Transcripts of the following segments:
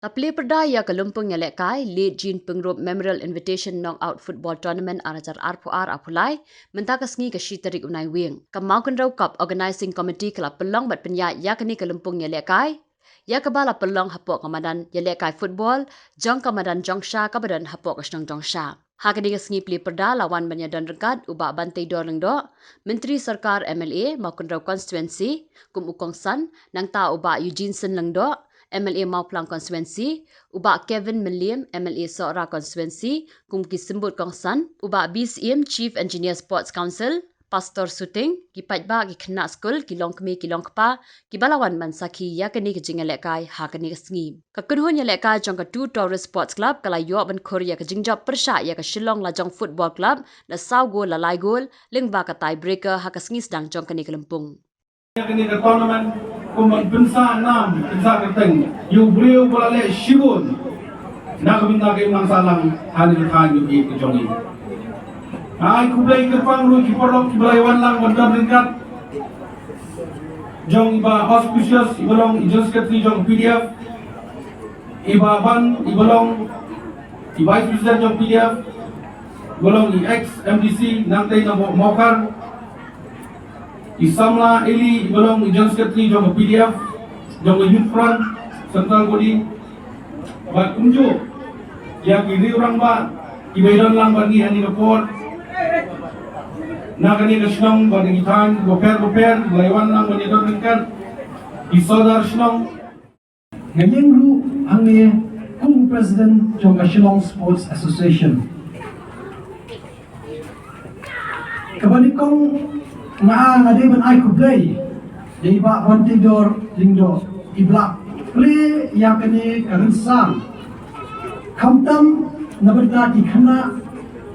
Plie perdaya ke Lympung Ialehkai lead Jien Pyngrope Memorial Invitation Knockout Football Tournament arajar Plie mentah kesngi ke Shitarik Unai Wing. Kemau Pyngrope Cup Organizing Committee kelap pelong bat penyat yakni ke Lympung Ialehkai. Ya kebala pelong hapok kamadan Ialehkai Football, jong kamadan Jongsha kabadan hapok kesnong Jongsha. Hakini kesngi Plie perda lawan banyadan rekat ubak bantai doreng do, Menteri Sarkar MLA mau Pyngrope Constituency, kum ukong san, nang ta ubak Jien leng do, MLA Mau Plang Konstituensi, ubak Kevin William, MLA Sora Konstituensi, kum kisembut kongsan, ubak BCM Chief Engineer Sports Council, Pastor Suting, kipat ba ki kena skul, kilong kemi kilong kepa, kibalawan mansaki ya kini kejing Ialehkai, ha kini kesngi. Kekunhun Ialehkai jong ke 2 Tourist Sports Club, kala yuak ben Korea ke jingjab persyak ya ke Shillong Lajong Football Club, na saw gol lalai gol, lingba ke tiebreaker ha kesngi sedang jong kini ke Lympung. Kini ke tournament kuman pensa 6 pensa keteng yu beliau boleh shibun nak minta ke mang salang hani khan yu ke jongi ai kublai ke pang lu ki porok ki balai wan lang bandar ringkat jong iba auspicious ibolong ijos ketri jong PDF iba ban ibolong i vice president jong PDF ibolong i ex MDC nang tay na mokar Isamla Eli belong Ijan Sekretari jong PDF jong Youth Front Central Body bat unjuk yang kiri orang ba ibadan lang bagi hani report na kani kesnong bagi gitan goper laiwan lang bagi don kan isodar snong ngayeng ru ange kung president jong Shillong Sports Association kabalikong ngade ban ai kublai di ba kontidor lingdo iblak Plie yang kini keransang kamtam naberta ki khana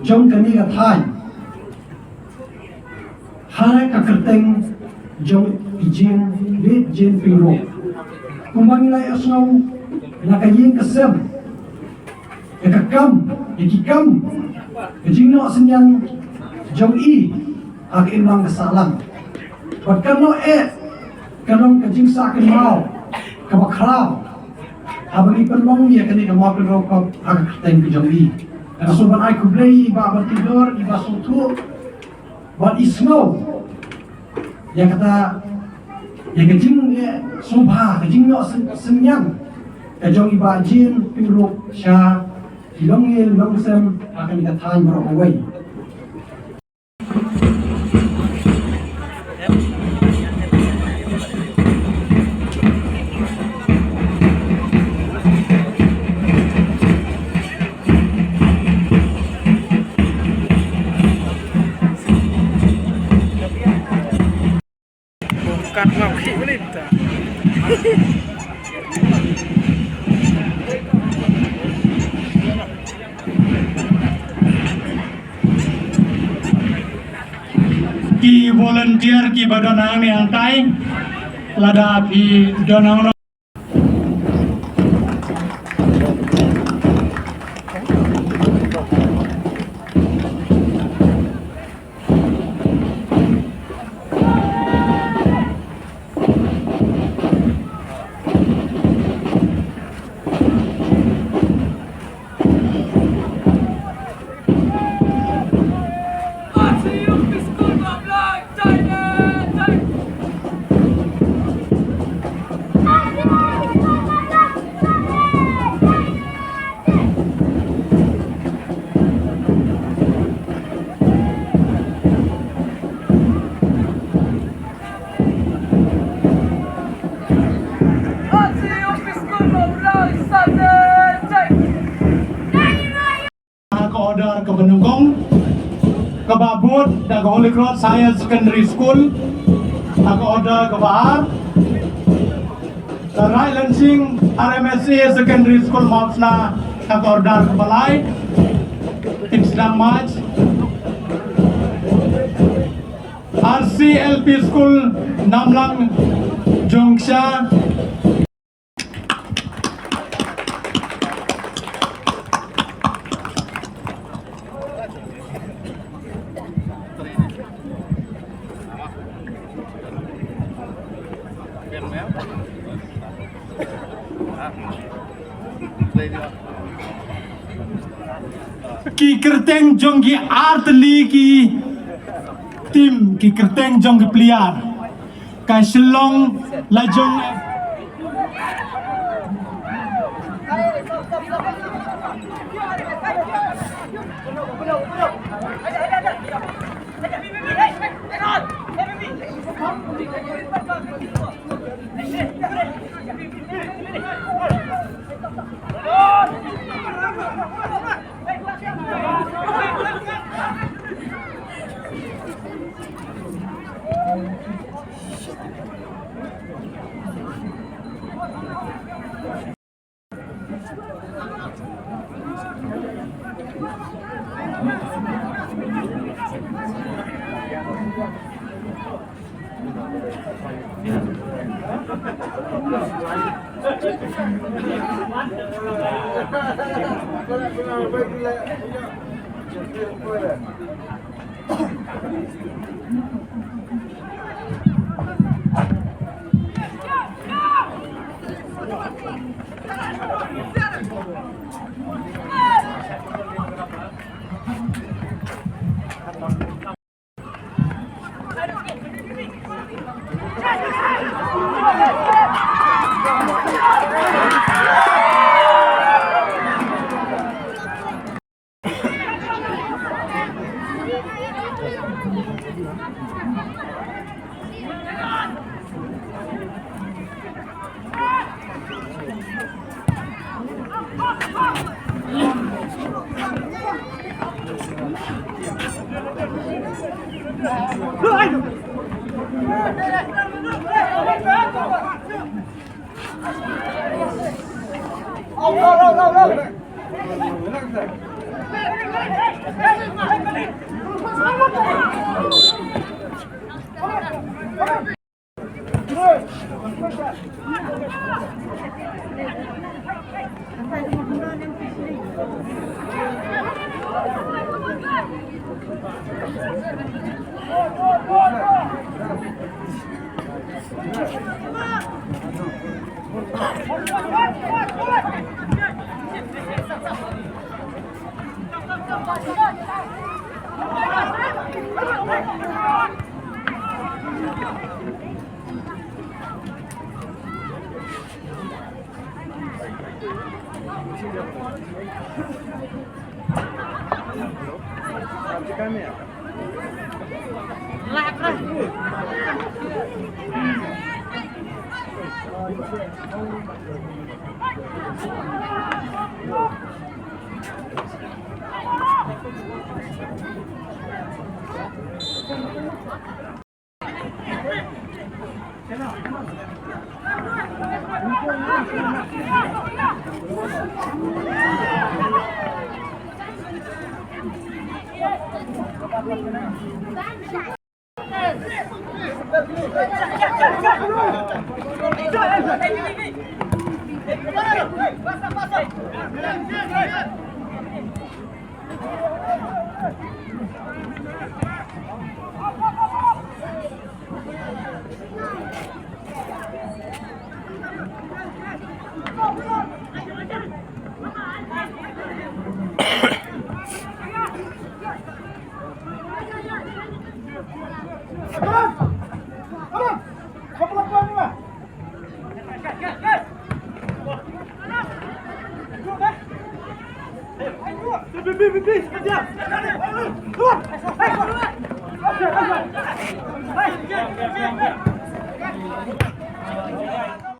jong kani ga thai hare ka kerteng jong Jien lead Jien Pyngrope kumbang lai asnong nakayeng kasem ekakam ikikam kejingno senyan jong ak inang kesalan. Bahkan lo kadang kajing sakin mau kabakrau. Habang iperlong ya kini kamau Pyngrope agak keteng kejami. Dan sobat ai kublai iba bertidur iba sutu buat isno. Ya kata ya kajing subha kajing no senyang. Kajong iba Jien Pyngrope sya hilongil longsem akan dikatakan berowai. Kat ngọc khí lên ta. ki volunteer ki badonang ni angkai lada pi donang order ke Benungkong, ke Babut, dan ke Holy Cross Science Secondary School, ke order ke Bahar, ke Rai Lansing RMSA Secondary School Mapsna, ke order ke Plie, tim sedang march, RCLP School Namlang Jongsha, ki kerteng jong ki artli ki tim ki kerteng jong ki pliar kai silong la jong